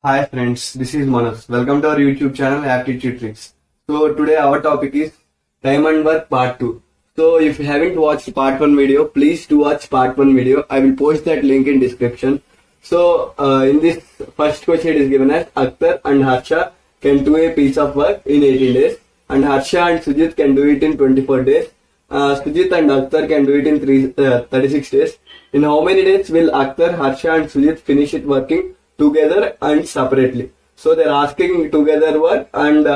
Hi friends, this is Manas. Welcome to our YouTube channel Aptitude Tricks. So today our topic is time and work part 2. So if you haven't watched part 1 video, please do watch part 1 video. I will post that link in description. So in this first question it is given as Akhtar and Harsha can do a piece of work in 18 days and Harsha and Sujit can do it in 24 days. Sujit and Akhtar can do it in 36 days. In how many days will Akhtar, Harsha and Sujit finish it working together and separately? So they're asking together work and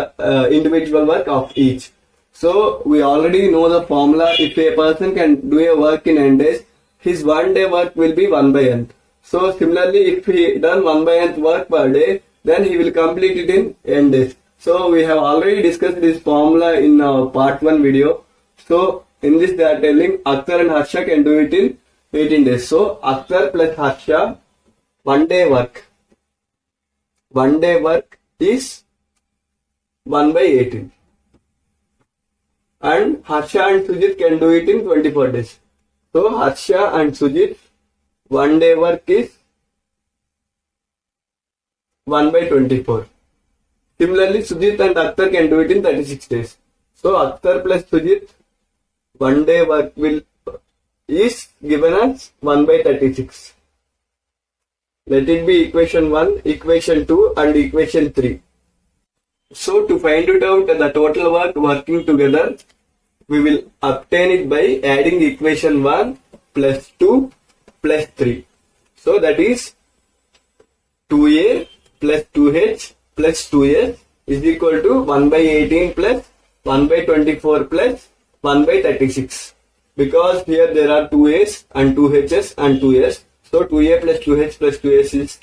individual work of each. So we already know the formula. If a person can do a work in n days, his 1 day work will be 1 by nth. So similarly, if he done 1 by nth work per day, then he will complete it in n days. So we have already discussed this formula in part 1 video. So in this they are telling Akhtar and Harsha can do it in 18 days. So Akhtar plus Harsha 1 day work. 1 day work is 1 by 18. And Harsha and Sujit can do it in 24 days. So Harsha and Sujit 1 day work is 1 by 24. Similarly, Sujit and Akhtar can do it in 36 days. So Akhtar plus Sujit 1 day work is given as 1 by 36. Let it be equation 1, equation 2 and equation 3. So to find it out the total work working together, we will obtain it by adding equation 1 plus 2 plus 3. So that is 2a plus 2h plus 2s is equal to 1 by 18 plus 1 by 24 plus 1 by 36. Because here there are 2a's and 2h's and 2s. So 2a plus 2h plus 2s is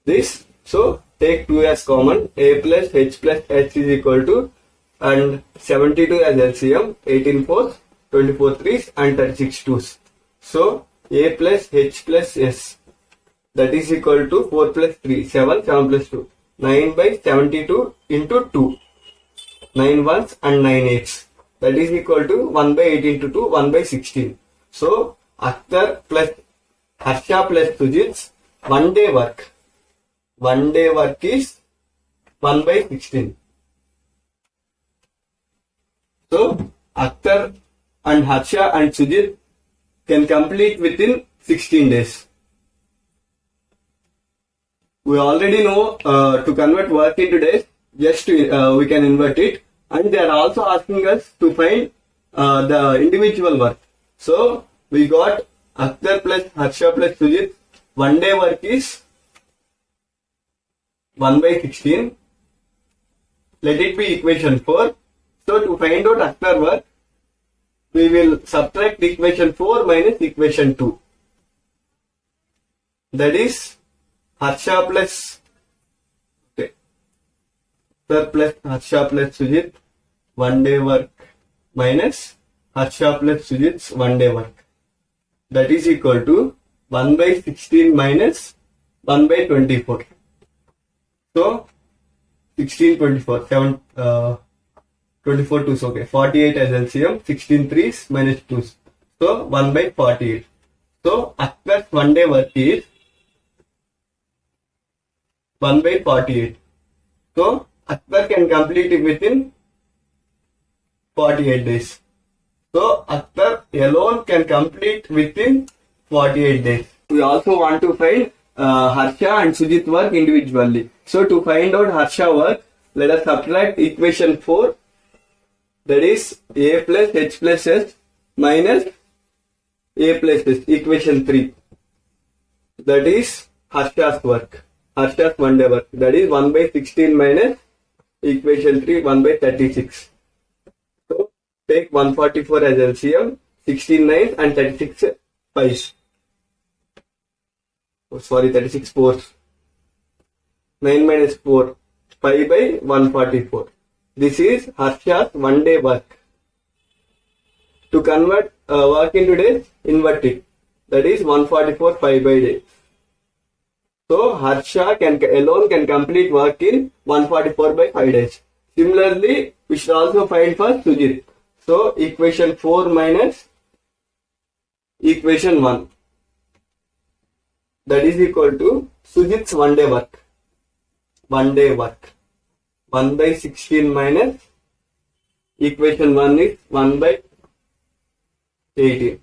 this. So take 2 as common. A plus h plus h is equal to, and 72 as LCM, 18 4s, 24 3s and 36 2s. So a plus h plus s, that is equal to 4 plus 3, 7, 7 plus 2. 9 by 72 into 2. 9 ones and 9 eights. That is equal to 1 by 18 to 2, 1 by 16. So Akhtar plus Harsha plus Sujit's 1 day work. 1 day work is 1 by 16. So Akhtar and Harsha and Sujit can complete within 16 days. We already know to convert work into days, just we can invert it. And they are also asking us to find the individual work. So we got Akhtar plus Harsha plus Sujit 1 day work is 1 by 16. Let it be equation 4. So to find out Akhtar work, we will subtract equation 4 minus equation 2. That is Harsha plus Akhtar plus Harsha plus Sujit 1 day work minus Harsha plus Sujit's 1 day work. That is equal to 1 by 16 minus 1 by 24. So 16, 24, 7, 24 2s, okay. 48 as LCM, 16 3s minus 2s. So 1 by 48. So Akhtar's 1 day work is 1 by 48. So Akhtar can complete it within 48 days. So Akhtar alone can complete within 48 days. We also want to find Harsha and Sujit work individually. So to find out Harsha work, let us subtract equation 4. That is a plus h plus s minus a plus s, equation 3. That is Harsha's work. Harsha's 1 day work. That is 1 by 16 minus equation 3, 1 by 36. So take 144 as LCM, 16 9 and 36 5s. Oh, sorry, 36 4s. 9 minus 4, 5 by 144. This is Harsha's 1 day work. To convert work into days, invert it. That is 144 5 by day. So Harsha alone can complete work in 144 by 5 days. Similarly, we should also find for Sujit. So equation 4 minus equation 1. That is equal to Sujit's 1 day work. 1 day work. 1 by 16 minus equation 1 is 1 by 18.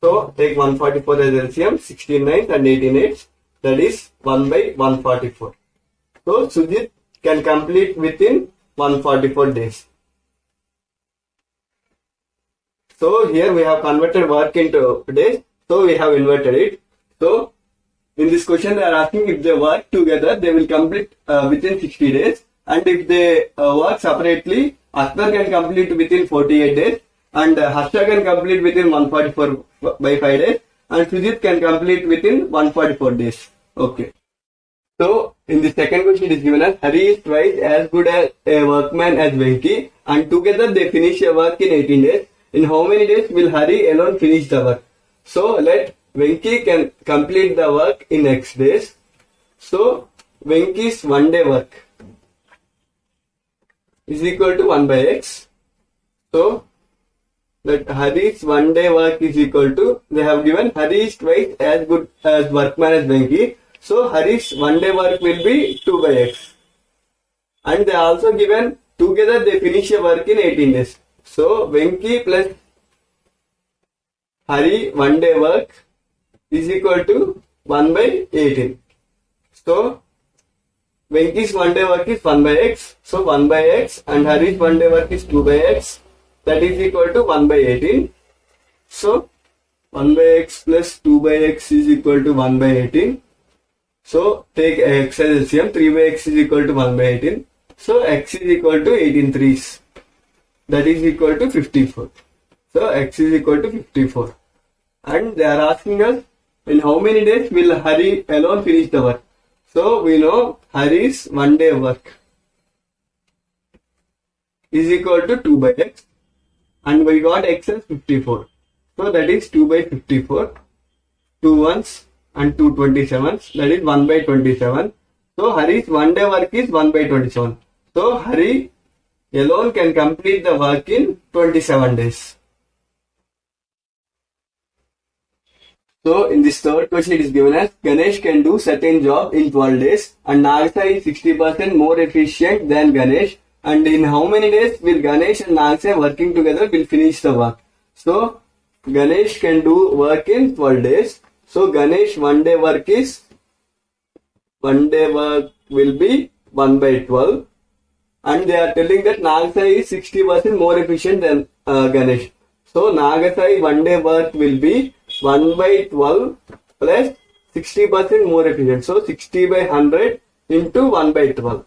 So take 144 as LCM, 16 nines and 18 eights, that is 1 by 144. So Sujit can complete within 144 days. So here we have converted work into days, so we have inverted it. So in this question they are asking if they work together, they will complete within 60 days, and if they work separately, Akhtar can complete within 48 days, and Harsha can complete within 144 by 5 days, and Sujit can complete within 144 days. Okay. So in the second question it is given as Hari is twice as good as a workman as Venki, and together they finish a work in 18 days. In how many days will Hari alone finish the work? So let Venki can complete the work in X days. So Venki's 1 day work is equal to 1 by X. So that Hari's 1 day work is equal to, they have given Hari is twice as good as workman as Venki. So Hari's 1 day work will be 2 by X. And they also given together they finish a work in 18 days. So Venki plus Hari 1 day work is equal to 1 by 18. So Venki's 1 day work is 1 by X. So 1 by X, and Hari's 1 day work is 2 by X. That is equal to 1 by 18. So 1 by X plus 2 by X is equal to 1 by 18. So take X as LCM, 3 by X is equal to 1 by 18. So X is equal to 18 threes. That is equal to 54. So X is equal to 54. And they are asking us in how many days will Hari alone finish the work. So we know Hari's 1 day work is equal to 2 by X, and we got X as 54. So that is 2 by 54, 2 ones and 2 27s, that is 1 by 27. So Hari's 1 day work is 1 by 27. So Hari alone can complete the work in 27 days. So in this third question it is given as Ganesh can do certain job in 12 days and Nagasa is 60% more efficient than Ganesh, and in how many days will Ganesh and Nagasa working together will finish the work. So Ganesh can do work in 12 days. So Ganesh 1 day work is 1 day work will be 1 by 12, and they are telling that Nagasa is 60% more efficient than Ganesh. So Nagasai 1 day work will be 1 by 12 plus 60% more efficient. So 60 by 100 into 1 by 12.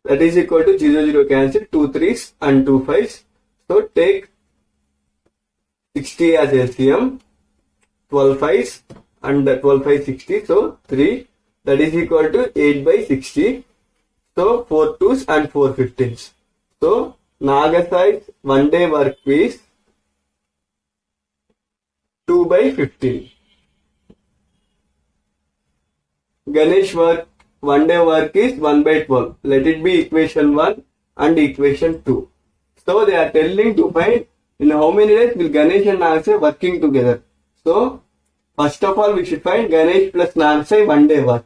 That is equal to 0 0 cancel, 2 3s and 2 5s. So take 60 as LCM, 12 5s and 12 5 60. So 3, that is equal to 8 by 60. So 4 2s and 4 15s. So Nagasai's 1 day work is 2 by 15. Ganesh work 1 day work is 1 by 12. Let it be equation 1 and equation 2. So they are telling to find in how many days will Ganesh and Nagasai working together. So first of all we should find Ganesh plus Nagasai 1 day work.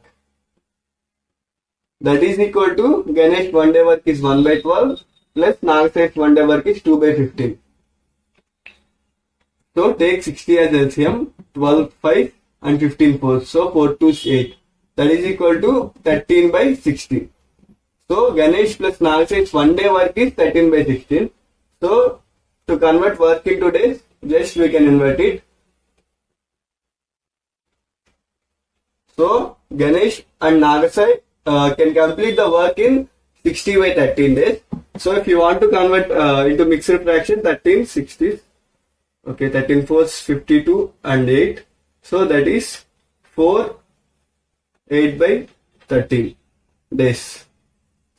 That is equal to Ganesh 1 day work is 1 by 12 plus Nagasai's 1 day work is 2 by 15. So take 60 as LCM, 12 5 and 15 4. So 4 2 8. That is equal to 13 by 60. So Ganesh plus Nagasai's 1 day work is 13 by 16. So to convert work into days, just we can invert it. So Ganesh and Nagasai can complete the work in 60 by 13 days. So if you want to convert into mixed fraction, 13 60. Okay, 13 4s 52 and 8. So that is 4 8 by 13 days.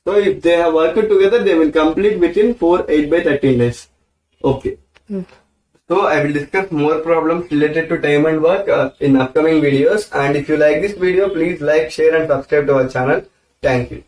So if they have worked together, they will complete within 4 8 by 13 days. Okay. So I will discuss more problems related to time and work in upcoming videos. And if you like this video, please like, share and subscribe to our channel. Thank you.